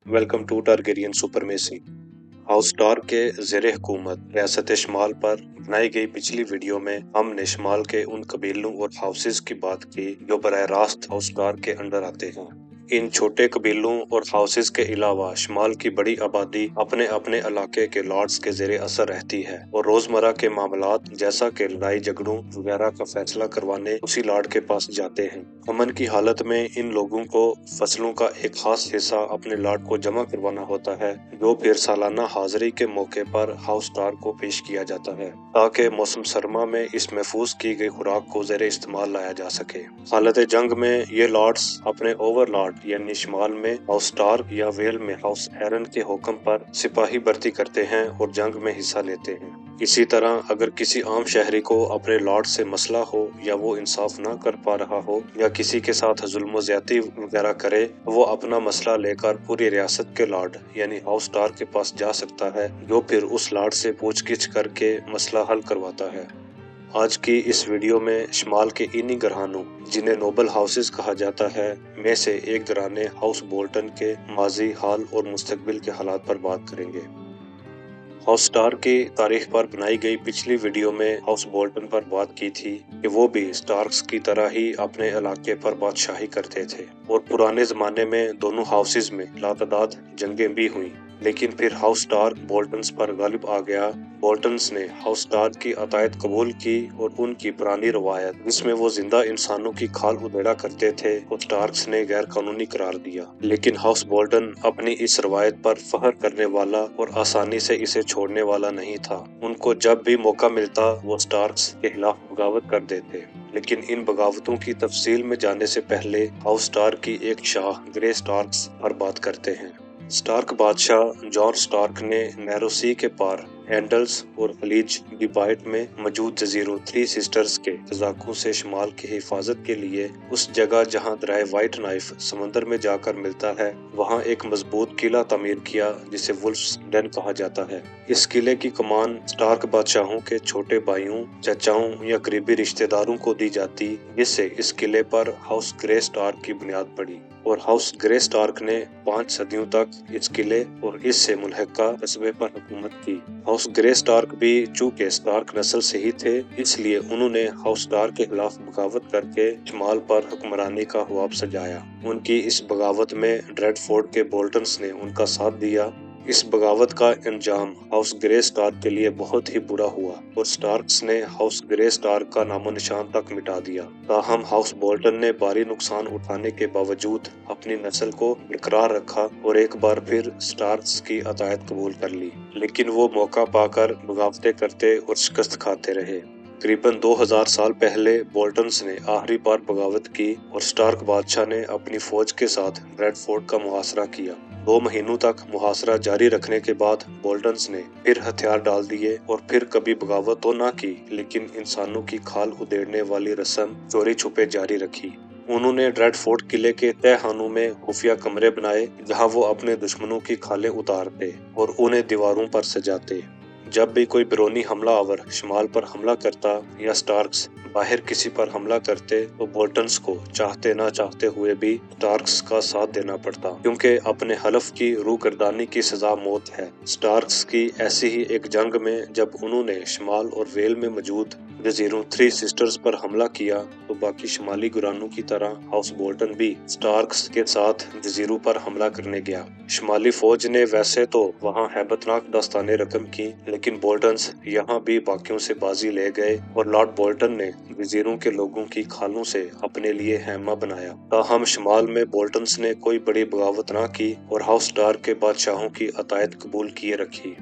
Welcome to Targaryen supremacy. House Stark के ज़ेरे हुकूमत रियासत शिमाल पर बनाई गई पिछली वीडियो में हमने शिमाल के उन कबीलों और हाउसेस की बात की जो बराह रास्त हाउस स्टार्क के अंडर आते हैं। इन छोटे कबीलों और हाउसेस के अलावा शिमाल की बड़ी आबादी अपने अपने इलाके के लॉर्ड्स के ज़ेरे असर रहती है और रोजमर्रा के मामलात जैसा कि लड़ाई झगड़ों वगैरह का फैसला करवाने उसी लॉर्ड के पास जाते हैं। अमन की हालत में इन लोगों को फसलों का एक खास हिस्सा अपने लॉर्ड को जमा करवाना होता है, जो फिर सालाना हाजिरी के मौके पर हाउस स्टार्क को पेश किया जाता है ताकि मौसम सरमा में इस महफूज की गई खुराक को ज़ेरे इस्तेमाल लाया जा सके। हालत जंग में ये लॉर्ड्स अपने ओवरलॉर्ड यानी शिमाल में हाउस स्टार्क या वेल में हाउस एरन के हुक्म पर सिपाही भर्ती करते हैं और जंग में हिस्सा लेते हैं। इसी तरह अगर किसी आम शहरी को अपने लॉर्ड से मसला हो या वो इंसाफ ना कर पा रहा हो या किसी के साथ जुल्म ज्यादती वगैरह करे, वो अपना मसला लेकर पूरी रियासत के लॉर्ड यानी हाउस स्टार्क के पास जा सकता है, जो फिर उस लॉर्ड से पूछगिछ करके मसला हल करवाता है। आज की इस वीडियो में शिमाल के इन्हीं घरानों जिन्हें नोबल हाउसेस कहा जाता है में से एक घराने हाउस बोल्टन के माजी, हाल और मुस्तकबिल के हालात पर बात करेंगे। हाउस स्टार्क की तारीख पर बनाई गई पिछली वीडियो में हाउस बोल्टन पर बात की थी कि वो भी स्टार्क्स की तरह ही अपने इलाके पर बादशाही करते थे और पुराने जमाने में दोनों हाउसेस में लातादाद जंगें भी हुई, लेकिन फिर हाउस स्टार्क बोल्टन्स पर गालिब आ गया। बोल्टन्स ने हाउस स्टार्क की अतायत कबूल की और उनकी पुरानी रवायत जिसमें वो जिंदा इंसानों की खाल उधेड़ा करते थे वो स्टार्क्स ने गैर कानूनी करार दिया। लेकिन हाउस बोल्टन अपनी इस रवायत पर फख्र करने वाला और आसानी से इसे छोड़ने वाला नहीं था। उनको जब भी मौका मिलता वो स्टार्क्स के खिलाफ बगावत कर देते। लेकिन इन बगावतों की तफसील में जाने से पहले हाउस स्टार्क की एक शाह ग्रे स्टार्क्स पर बात करते हैं। स्टार्क बादशाह जॉन स्टार्क ने नैरो सी के पार एंडल्स और खलीज डिबाइट में मौजूद जजीरों थ्री सिस्टर्स के तजाकों से शिमाल की हिफाजत के लिए उस जगह जहां दरिया व्हाइट नाइफ समंदर में जाकर मिलता है वहां एक मजबूत किला तामीर किया जिसे वुल्फ्स डेन कहा जाता है। इस किले की कमान स्टार्क बादशाहों के छोटे भाइयों, चाचाओं या करीबी रिश्तेदारों को दी जाती, जिससे इस किले पर हाउस ग्रे स्टार्क की बुनियाद पड़ी और हाउस ग्रे स्टार्क ने 5 सदियों तक इस किले और इससे मुल्हका कस्बे पर हुकूमत की। हाउस ग्रे स्टार्क भी चूंकि स्टार्क नस्ल से ही थे, इसलिए उन्होंने हाउस स्टार्क के खिलाफ बगावत करके शिमाल पर हुक्मरानी का ख्वाब सजाया। उनकी इस बगावत में ड्रेडफोर्ड के बोल्टन्स ने उनका साथ दिया। इस बगावत का अंजाम हाउस ग्रे स्टार्क के लिए बहुत ही बुरा हुआ और स्टार्क्स ने हाउस ग्रे स्टार्क का नामो निशान तक मिटा दिया। ताहम हाउस बोल्टन ने भारी नुकसान उठाने के बावजूद अपनी नस्ल को बरकरार रखा और एक बार फिर स्टार्क्स की अतायत कबूल कर ली, लेकिन वो मौका पाकर बगावतें करते और शिकस्त खाते रहे। तकरीबन 2000 साल पहले बोल्टन्स ने आखिरी बार बगावत की और स्टार्क बादशाह ने अपनी फौज के साथ ब्रेडफोर्ड का मुहासरा किया। 2 महीनों तक मुहासरा जारी रखने के बाद बोल्टन्स ने फिर हथियार डाल दिए और फिर कभी बगावत तो ना की, लेकिन इंसानों की खाल उधेड़ने वाली रस्म चोरी छुपे जारी रखी। उन्होंने ड्रेडफोर्ड किले के तहखानों में खुफिया कमरे बनाए जहां वो अपने दुश्मनों की खालें उतारते और उन्हें दीवारों पर सजाते। जब भी कोई बैरूनी हमलावर शिमाल पर हमला करता या स्टार्क्स बाहर किसी पर हमला करते तो बोल्टन्स को चाहते ना चाहते हुए भी स्टार्क्स का साथ देना पड़ता, क्योंकि अपने हलफ की रूगर्दानी की सजा मौत है। स्टार्क्स की ऐसी ही एक जंग में जब उन्होंने शिमाल और वेल में मौजूद जजीरों थ्री सिस्टर्स पर हमला किया तो बाकी शिमाली गुरानों की तरह हाउस बोल्टन भी स्टार्क्स के साथ जजीरों पर हमला करने गया। शिमाली फौज ने वैसे तो वहां हैबतनाक दास्तानें रकम की, लेकिन बोल्टन्स यहाँ भी बाकियों से बाजी ले गए और लॉर्ड बोल्टन ने जजीरों के लोगों की खालों से अपने लिए हैमा बनाया। ताहम शिमाल में बोल्टन्स ने कोई बड़ी बगावत ना की और हाउस स्टार्क के बादशाहों की अतायत कबूल किए रखी।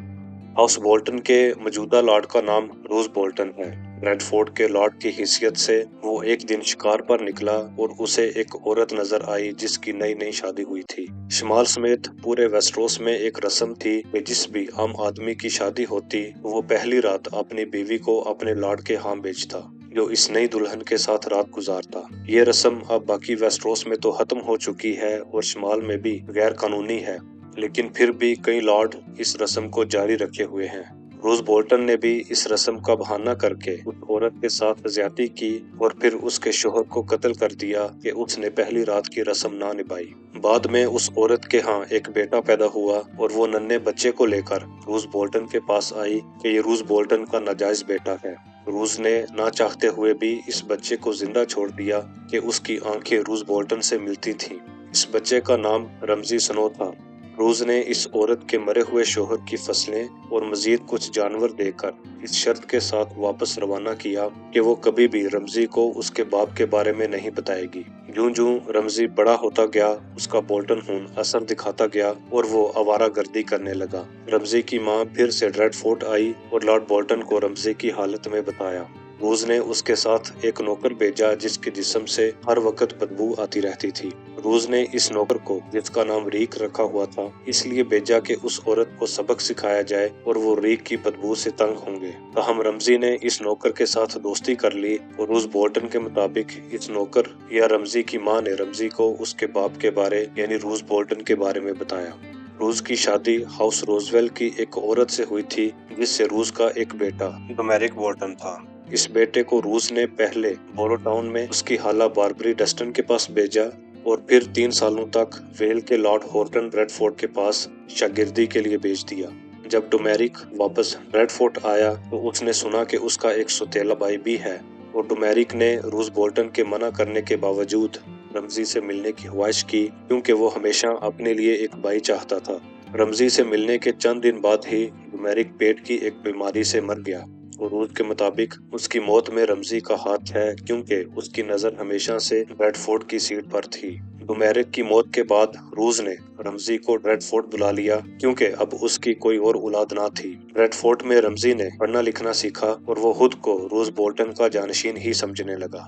हाउस बोल्टन के मौजूदा लॉर्ड का नाम रोज बोल्टन है। ब्रेडफोर्ड के लॉर्ड की हैसियत से वो एक दिन शिकार पर निकला और उसे एक औरत नजर आई जिसकी नई नई शादी हुई थी। शिमाल समेत पूरे वेस्टरोस में एक रस्म थी कि जिस भी आम आदमी की शादी होती वो पहली रात अपनी बीवी को अपने लॉर्ड के यहाँ भेजता, जो इस नई दुल्हन के साथ रात गुजारता। ये रस्म अब बाकी वेस्टरोस में तो खत्म हो चुकी है और शिमाल में भी गैर कानूनी है, लेकिन फिर भी कई लॉर्ड इस रस्म को जारी रखे हुए हैं। रूस बोल्टन ने भी इस रस्म का बहाना करके उस औरत के साथ ज्यादती की और फिर उसके शोहर को कत्ल कर दिया कि उसने पहली रात की रस्म ना निभाई। बाद में उस औरत के यहाँ एक बेटा पैदा हुआ और वो नन्हे बच्चे को लेकर रूस बोल्टन के पास आई कि ये रूस बोल्टन का नाजायज बेटा है। रूस ने ना चाहते हुए भी इस बच्चे को जिंदा छोड़ दिया कि उसकी आंखें रूस बोल्टन से मिलती थीं। इस बच्चे का नाम रमजी स्नो था। रूस ने इस औरत के मरे हुए शोहर की फसलें और मजीद कुछ जानवर देकर इस शर्त के साथ वापस रवाना किया कि वो कभी भी रमजी को उसके बाप के बारे में नहीं बताएगी। यूं रमजी बड़ा होता गया, उसका बोल्टन खून असर दिखाता गया और वो आवारागर्दी करने लगा। रमजी की माँ फिर से ड्रेडफोर्ट आई और लॉर्ड बोल्टन को रमजी की हालत में बताया। रूस ने उसके साथ एक नौकर भेजा जिसके जिस्म से हर वक्त बदबू आती रहती थी। रूस ने इस नौकर को, जिसका नाम रीक रखा हुआ था, इसलिए भेजा कि उस औरत को सबक सिखाया जाए और वो रीक की बदबू से तंग होंगे। ताहम रमजी ने इस नौकर के साथ दोस्ती कर ली और रूस बोल्टन के मुताबिक इस नौकर या रमजी की माँ ने रमजी को उसके बाप के बारे यानी रूस बोल्टन के बारे में बताया। रूस की शादी हाउस रोजवेल की एक औरत से हुई थी जिससे रूस का एक बेटा डोमेरिक बोल्टन था। इस बेटे को रूस ने पहले बोरो टाउन में उसकी हाला बारबरी डस्टन के पास भेजा और फिर 3 सालों तक वेल के लॉर्ड हॉर्टन ब्रेडफोर्ड के पास शागिर्दी के लिए भेज दिया। जब डोमेरिक वापस ब्रेडफोर्ड आया तो उसने सुना कि उसका एक सौतेला भाई भी है और डोमेरिक ने रूस बोल्टन के मना करने के बावजूद रमजी से मिलने की ख्वाहिश की क्योंकि वो हमेशा अपने लिए एक भाई चाहता था। रमजी से मिलने के चंद दिन बाद ही डोमेरिक पेट की एक बीमारी से मर गया और रूस के मुताबिक उसकी मौत में रमजी का हाथ है क्योंकि उसकी नजर हमेशा से ब्रेडफोर्ड की सीट पर थी। डोमेरिक की मौत के बाद रूस ने रमजी को ब्रेडफोर्ड बुला लिया क्योंकि अब उसकी कोई और औलाद ना थी। ब्रेडफोर्ड में रमजी ने पढ़ना लिखना सीखा और वो खुद को रूस बोल्टन का जानशीन ही समझने लगा।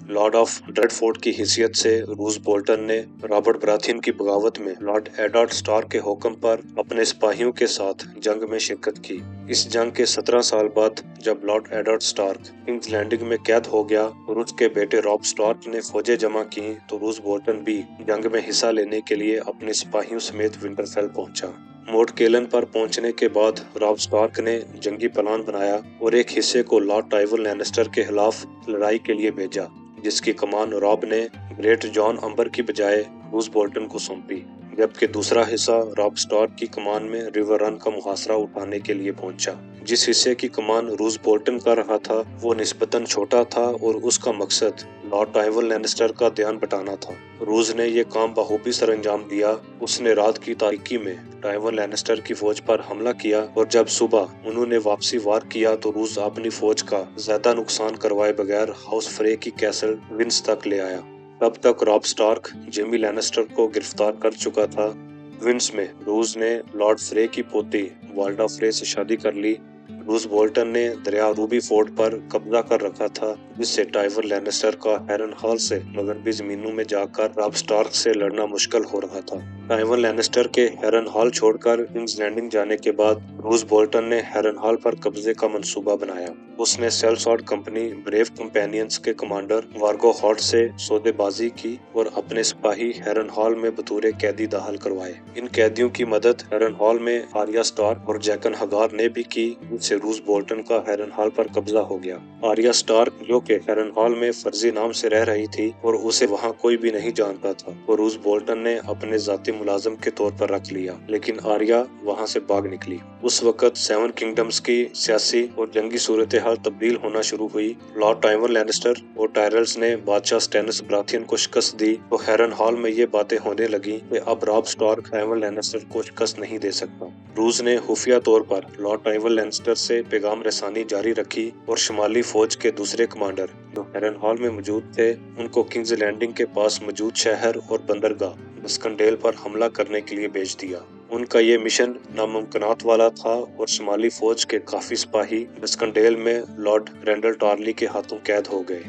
लॉर्ड ऑफ ड्रेडफोर्ड की हैसियत से रूस बोल्टन ने रॉबर्ट बराथियन की बगावत में लॉर्ड एडवर्ड स्टार्क के हुक्म पर अपने सिपाहियों के साथ जंग में शिरकत की। इस जंग के 17 साल बाद जब lord Edward Stark King's Landing में कैद हो गया और उसके बेटे रॉब स्टार्क ने फौजें जमा की तो रूस बोल्टन भी जंग में हिस्सा लेने के लिए अपने सिपाहियों समेत विंटरफेल पहुंचा। मोर्ट केलन पर पहुंचने के बाद रॉब स्टार्क ने जंगी प्लान बनाया और एक हिस्से को लॉर्ड टाइवन लैनिस्टर के खिलाफ लड़ाई के लिए भेजा, जिसकी कमान रॉब ने ग्रेट जॉन अंबर की बजाय रूस बोल्टन को सौंपी, जबकि दूसरा हिस्सा रॉब स्टार्क की कमान में रिवर रन का मुहासरा उठाने के लिए पहुंचा। जिस हिस्से की कमान रूस बोल्टन का रहा था वो निस्बतन छोटा था और उसका मकसद लॉर्ड टाइवन लैनिस्टर का ध्यान बटाना था। रूस ने यह काम बखूबी सर अंजाम दिया। उसने रात की तारीकी में टाइवन लैनिस्टर की फौज पर हमला किया और जब सुबह उन्होंने वापसी वार किया तो रूस अपनी फौज का ज्यादा नुकसान करवाए बगैर हाउस फ्रे की कैसल विंस तक ले आया। तब तक रॉब स्टार्क जेमी लैनिस्टर को गिरफ्तार कर चुका था। विंस में रूस ने लॉर्ड फ्रे की पोती वाल्डा फ्रे से शादी कर ली। रूस बोल्टन ने दरिया रूबी फोर्ट पर कब्जा कर रखा था, जिससे टाइवन लैनिस्टर का हेरन हॉल से मगरबी जमीनों में जाकर रॉब स्टार्क से लड़ना मुश्किल हो रहा था। टाइवन लैनिस्टर के हेरन हॉल छोड़कर किंग्स लैंडिंग जाने के बाद रूस बोल्टन ने हेरन हॉल पर कब्जे का मंसूबा बनाया। उसने सेलसॉर्ड कंपनी ब्रेव कंपेनियंस के कमांडर वार्गो हॉट से सौदेबाजी की और अपने सिपाही हेरन हॉल में बतौर कैदी दाखिल करवाए। इन कैदियों की मदद हेरन हॉल में आर्या स्टार्क और जैकन हगार ने भी की, जिससे रूस बोल्टन का हेरन हॉल पर कब्जा हो गया। आर्या स्टार्क, जो कि हेरन हॉल में फर्जी नाम से रह रही थी और उसे वहां कोई भी नहीं जानता था, वो रूस बोल्टन ने अपने जाती मुलाजिम के तौर पर रख लिया, लेकिन आर्या वहां से भाग निकली। उस वक्त 7 किंगडम्स की सियासी और जंगी सूरत हाल तब्दील होना शुरू हुई। लॉर्ड टाइवन लैनिस्टर और टायरल्स ने बादशाह स्टेनिस बराथियन को शिकस्त दी तो हेरन हॉल में ये बातें होने लगी कि अब रॉब स्टार्क टाइवन लैनिस्टर को शिकस्त नहीं दे सकता। रूस ने खुफिया तौर पर लॉर्ड टाइवन लैनिस्टर से पैगाम रसानी जारी रखी और शुमाली फौज के दूसरे कमांडर जो हेरन हॉल में मौजूद थे उनको किंग्स लैंडिंग के पास मौजूद शहर और बंदरगाह बस्कंडेल पर हमला करने के लिए भेज दिया। उनका ये मिशन नामुमकिनात वाला था और शुमाली फौज के काफी सिपाही बस्कंडेल में लॉर्ड रेंडल टार्ली के हाथों कैद हो गए।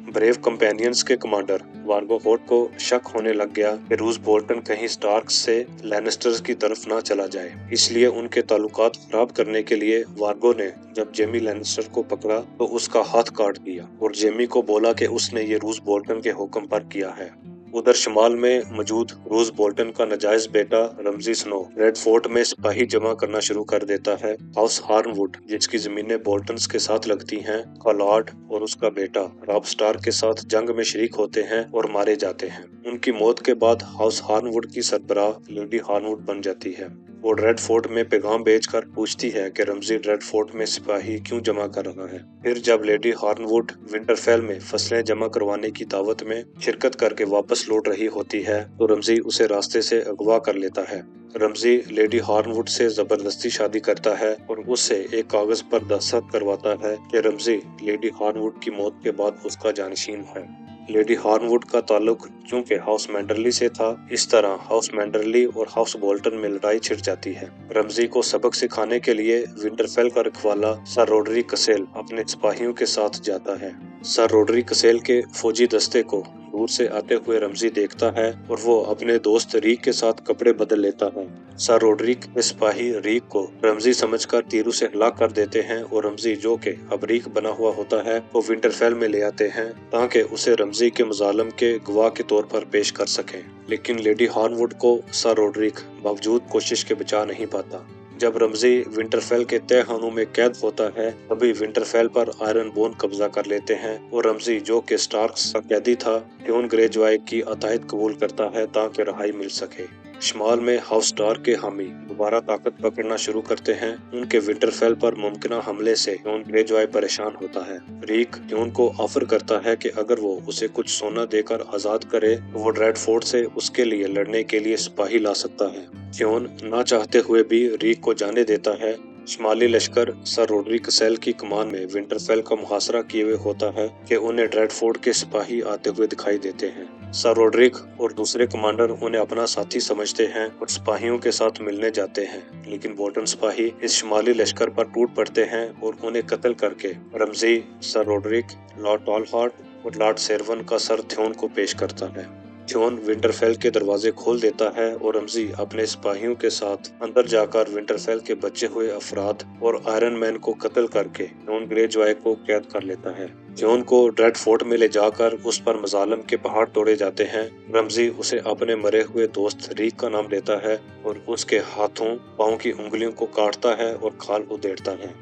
ब्रेव कंपेनियंस के कमांडर वार्गो हॉट को शक होने लग गया कि रूस बोल्टन कहीं स्टार्क से लैनिस्टर्स की तरफ ना चला जाए, इसलिए उनके ताल्लुकात खराब करने के लिए वार्गो ने जब जेमी लैनिस्टर को पकड़ा तो उसका हाथ काट दिया और जेमी को बोला कि उसने ये रूस बोल्टन के हुक्म पर किया है। उधर शिमाल में मौजूद रूस बोल्टन का नाजायज बेटा रमजी स्नो रेड फोर्ट में सिपाही जमा करना शुरू कर देता है। हाउस हार्नवुड, जिसकी जमीनें बोल्टन्स के साथ लगती हैं, का लॉर्ड और उसका बेटा रॉब स्टार्क के साथ जंग में शरीक होते हैं और मारे जाते हैं। उनकी मौत के बाद हाउस हार्नवुड की सरबराह लेडी हार्नवुड बन जाती है। वो रेड फोर्ट में पैगाम भेजकर पूछती है कि रमजी रेड फोर्ट में सिपाही क्यों जमा कर रहा है। फिर जब लेडी हार्नवुड विंटरफेल में फसलें जमा करवाने की दावत में शिरकत करके वापस लौट रही होती है तो रमजी उसे रास्ते से अगवा कर लेता है। रमजी लेडी हार्नवुड से जबरदस्ती शादी करता है और उससे एक कागज पर दस्तखत करवाता है कि रमजी लेडी हार्नवुड की मौत के बाद उसका जानशीन है। लेडी हार्नवुड का ताल्लुक चूंकि हाउस मैंडरली से था, इस तरह हाउस मैंडरली और हाउस बोल्टन में लड़ाई छिड़ जाती है। रमजी को सबक सिखाने के लिए विंटरफेल का रखवाला सर रोडरिक कसेल अपने सिपाहियों के साथ जाता है। सर रोडरिक कसेल के फौजी दस्ते को दूर से आते हुए रमजी देखता है और वो अपने दोस्त रीक के साथ कपड़े बदल लेता है। सर रोडरिक के सिपाही रीक को रमजी समझकर तीरों से हलाक कर देते हैं और रमजी, जो कि अब रीक बना हुआ होता है, वो विंटरफेल में ले आते हैं ताकि उसे रमजी के मुजालम के गवाह के तौर पर पेश कर सकें। लेकिन लेडी हार्नवुड को सर रोडरिक बावजूद कोशिश के बचा नहीं पाता। जब रमजी विंटरफेल के तहखानों में कैद होता है तभी विंटरफेल पर आयरन बोन कब्जा कर लेते हैं और रमजी, जो कि स्टार्क्स का कैदी था, ट्यून ग्रेजवाई की अतायत कबूल करता है ताकि रहाई मिल सके। शिमाल में हाउस स्टार्क के हामी दोबारा ताकत पकड़ना शुरू करते हैं। उनके विंटरफेल पर मुमकिन हमले से ट्यून ग्रेजवाई परेशान होता है। रीक ट्यून को ऑफर करता है कि अगर वो उसे कुछ सोना देकर आजाद करे तो वो रेड फोर्ट से उसके लिए लड़ने के लिए सिपाही ला सकता है। ट्यून ना चाहते हुए भी रीक को जाने देता है। शिमाली लश्कर सर रोडरिक कसेल की कमान में विंटरफेल का मुहासरा किए हुए होता है कि उन्हें रेड फोर्ट के सिपाही आते हुए दिखाई देते हैं। सर रोडरिक और दूसरे कमांडर उन्हें अपना साथी समझते हैं और सिपाहियों के साथ मिलने जाते हैं, लेकिन बोल्टन सिपाही इस शिमाली लश्कर पर टूट पड़ते हैं और उन्हें कत्ल करके रमजी, सर रोडरिक, लॉर्ड टॉलहार्ट और लॉर्ड सेरवन का सर थ्योन को पेश करता है। थ्योन विंटरफेल के दरवाजे खोल देता है और रमजी अपने सिपाहियों के साथ अंदर जाकर विंटरफेल के बचे हुए अफराद और आयरन मैन को कत्ल करके ट्यून ग्रेजवाई को कैद कर लेता है। थ्योन को रेड फोर्ट में ले जाकर उस पर मजालम के पहाड़ तोड़े जाते हैं। रमजी उसे अपने मरे हुए दोस्त रीक का नाम देता है और उसके हाथों पांव की उंगलियों को काटता है और खाल उधेड़ता है।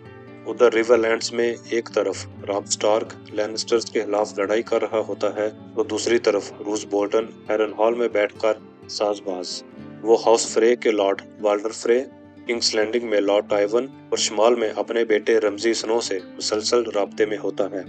उधर रिवरलैंड्स में एक तरफ रॉब स्टार्क लैनिस्टर्स के खिलाफ लड़ाई कर रहा होता है तो दूसरी तरफ रूस बोल्टन हैरनहॉल में बैठकर साजबाज। वो हाउस फ्रे के लॉर्ड वाल्डर फ्रे, किंग्स लैंडिंग में लॉर्ड टाइवन और शिमाल में अपने बेटे रमजी स्नो से मुसलसल राब्ते में होता है।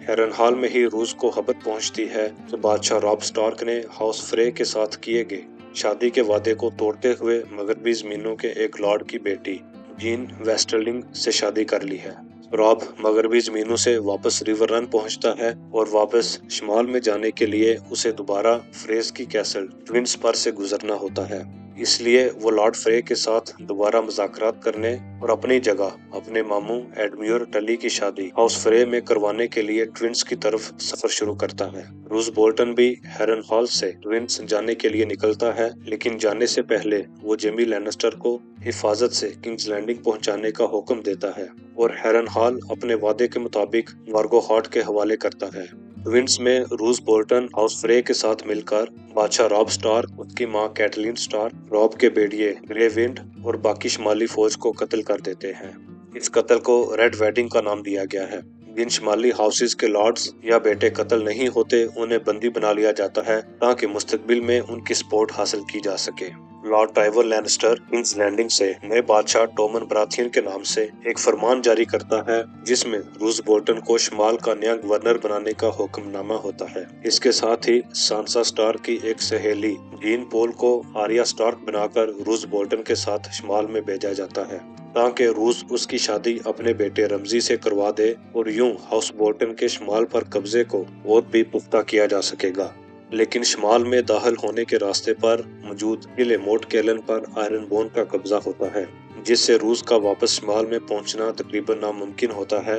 हैरनहॉल में ही रूस को खबर पहुंचती है कि बादशाह रॉब स्टार्क ने हाउस फ्रे के साथ किए गए शादी के वादे को तोड़ते हुए मगरबी जमीनों के एक लॉर्ड की बेटी जीन वेस्टरलिंग से शादी कर ली है। रॉब मगरबी जमीनों से वापस रिवर रन पहुंचता है और वापस शिमाल में जाने के लिए उसे दोबारा फ्रेज की कैसल ट्विन स्पर से गुजरना होता है। इसलिए वो लॉर्ड फ्रे के साथ दोबारा मुज़ाकरात करने और अपनी जगह अपने मामू एडम्योर टली की शादी हाउस फ्रे में करवाने के लिए ट्विंस की तरफ सफर शुरू करता है। रूस बोल्टन भी हैरनहॉल से ट्विंस जाने के लिए निकलता है, लेकिन जाने से पहले वो जेमी लैनिस्टर को हिफाजत से किंग्स लैंडिंग पहुंचाने का हुक्म देता है और हैरनहॉल अपने वादे के मुताबिक मार्गोहाट के हवाले करता है। ट्विंस में रूस बोल्टन हाउस फ्रे के साथ मिलकर बादशाह रॉब स्टार्क, उसकी मां कैटलीन स्टार्क, रॉब के बेड़िए ग्रे विंड और बाकी शिमाली फौज को कत्ल कर देते हैं। इस कत्ल को रेड वेडिंग का नाम दिया गया है। जिन शिमाली हाउसेस के लॉर्ड्स या बेटे कत्ल नहीं होते उन्हें बंदी बना लिया जाता है ताकि मुस्तकबिल में उनकी सपोर्ट हासिल की जा सके। Lord tower Lannister King's Landing से नए बादशाह टोमन बराथियन के नाम से एक फरमान जारी करता है जिसमें रूस बोल्टन को शिमाल का नया गवर्नर बनाने का हुक्मनामा होता है। इसके साथ ही सांसा स्टार्क की एक सहेली जीन पोल को आर्या स्टार्क बनाकर रूस बोल्टन के साथ शिमाल में भेजा जाता है ताकि रूस उसकी शादी अपने बेटे रमजी से करवा दे और यूं हाउस बोल्टन के शिमाल पर कब्जे को और भी पुख्ता किया जा सकेगा। लेकिन शिमाल में दाखिल होने के रास्ते पर मौजूद किले मोट केलन पर आयरन बोन का कब्जा होता है, जिससे रूस का वापस शिमाल में पहुंचना तकरीबन नामुमकिन होता है।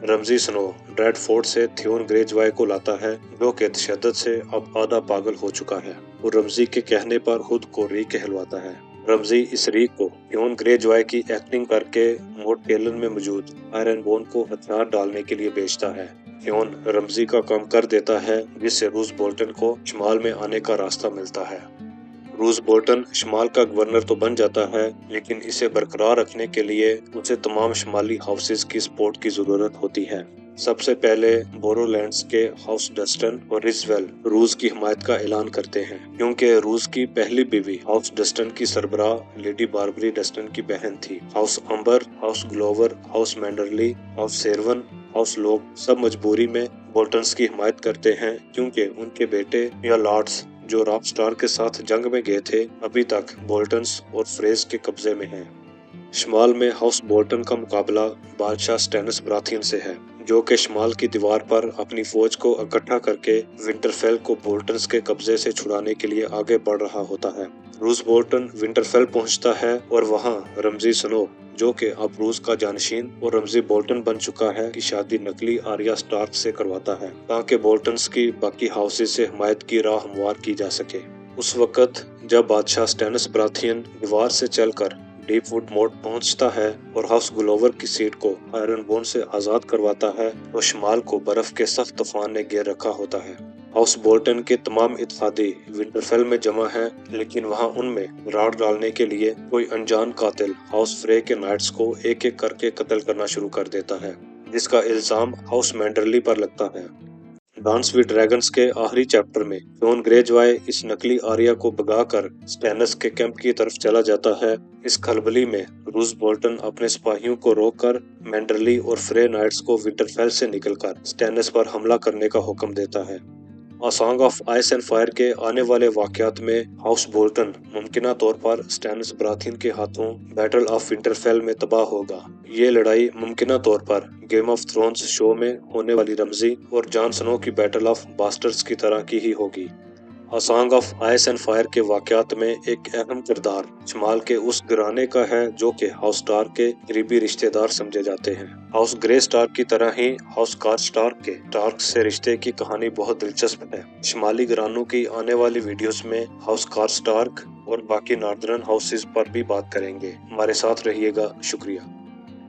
रमजी स्नो रेड फोर्ट से थ्योन ग्रेजवाई को लाता है, जो कि तशद्दुद से अब आधा पागल हो चुका है और रमजी के कहने पर खुद को रीक कहलवाता है। रमजी इस रीक को थ्योन ग्रेजवाई की एक्टिंग करके मोट केलन में मौजूद आयरन बोन को हथियार डालने के लिए बेचता है। थियोन रमजी का काम कर देता है, जिससे रूस बोल्टन को शमाल में आने का रास्ता मिलता है। रूस बोल्टन शमाल का गवर्नर तो बन जाता है, लेकिन इसे बरकरार रखने के लिए उसे तमाम शमाली हाउसेस की सपोर्ट की जरूरत होती है। सबसे पहले बोरोलैंड्स के हाउस डस्टन और रिजवेल रूस की हिमायत का ऐलान करते हैं, क्योंकि रूस की पहली बीवी हाउस डस्टन की सरबराह लेडी बार्बरी डस्टन की बहन थी। House Umber, house Glover, house Manderly, house Cerwyn, house लोग सब मजबूरी में बोल्टन्स की हिमायत करते हैं, क्योंकि उनके बेटे या लॉर्ड्स जो रॉक स्टार के साथ जंग में गए थे अभी तक बोल्टन्स और फ्रेज के कब्जे में हैं। शमाल में हाउस बोल्टन का मुकाबला बादशाह स्टेनस बराथियन से है, जो कि शमाल की दीवार पर अपनी फौज को इकट्ठा करके विंटरफेल को बोल्टन्स के कब्जे से छुड़ाने के लिए आगे बढ़ रहा होता है। रूस बोल्टन विंटरफेल पहुंचता है और वहां रमजी स्नो, जो कि अब रूस का जानशीन और रमजी बोल्टन बन चुका है, की शादी नकली आर्या स्टार्क से करवाता है, ताकि बोल्टन्स की बाकी हाउसेस से हिमायत की राह हमवार की जा सके। उस वक्त जब बादशाह स्टेनस बराथियन दीवार से चलकर डीप वुड मोड पहुंचता है और हाउस ग्लोवर की सीट को आयरन बोन से आजाद करवाता है, तो शमाल को बर्फ के सख्त तूफान ने घेर रखा होता है। हाउस बोल्टन के तमाम इत्तेफादी विंटरफेल में जमा है, लेकिन वहां उनमें राड़ डालने के लिए कोई अनजान कातिल हाउस फ्रे के नाइट्स को एक एक करके कत्ल करना शुरू कर देता है, जिसका इल्जाम हाउस मैंडरली पर लगता है। डांस विद ड्रैगन्स के आखिरी चैप्टर में जॉन ग्रेजवाय इस नकली आर्या को भगाकर स्टेनस के कैंप की तरफ चला जाता है। इस खलबली में रूस बोल्टन अपने सिपाहियों को रोककर मैंडरली और फ्रे नाइट्स को विंटरफेल से निकलकर स्टेनस पर हमला करने का हुक्म देता है। A song of ice and fire के आने वाले वाकयात में हाउस बोल्टन मुमकिना तौर पर स्टेनस बराथियन के हाथों बैटल ऑफ विंटरफेल में तबाह होगा। ये लड़ाई मुमकिना तौर पर गेम ऑफ थ्रोन्स शो में होने वाली रमजी और जॉन स्नो की बैटल ऑफ बास्टर्ड्स की तरह की ही होगी। A song of ice and fire के वाकयात में एक अहम किरदार शमाल के उस घराने का है, जो कि हाउस स्टार्क के करीबी रिश्तेदार समझे जाते हैं। हाउस ग्रे स्टार्क की तरह ही हाउस कार के स्टार्क से रिश्ते की कहानी बहुत दिलचस्प है। शमाली घरानों की आने वाली वीडियोस में हाउस कार स्टार्क और बाकी नॉर्दर्न हाउसेस पर भी बात करेंगे। हमारे साथ रहिएगा। शुक्रिया।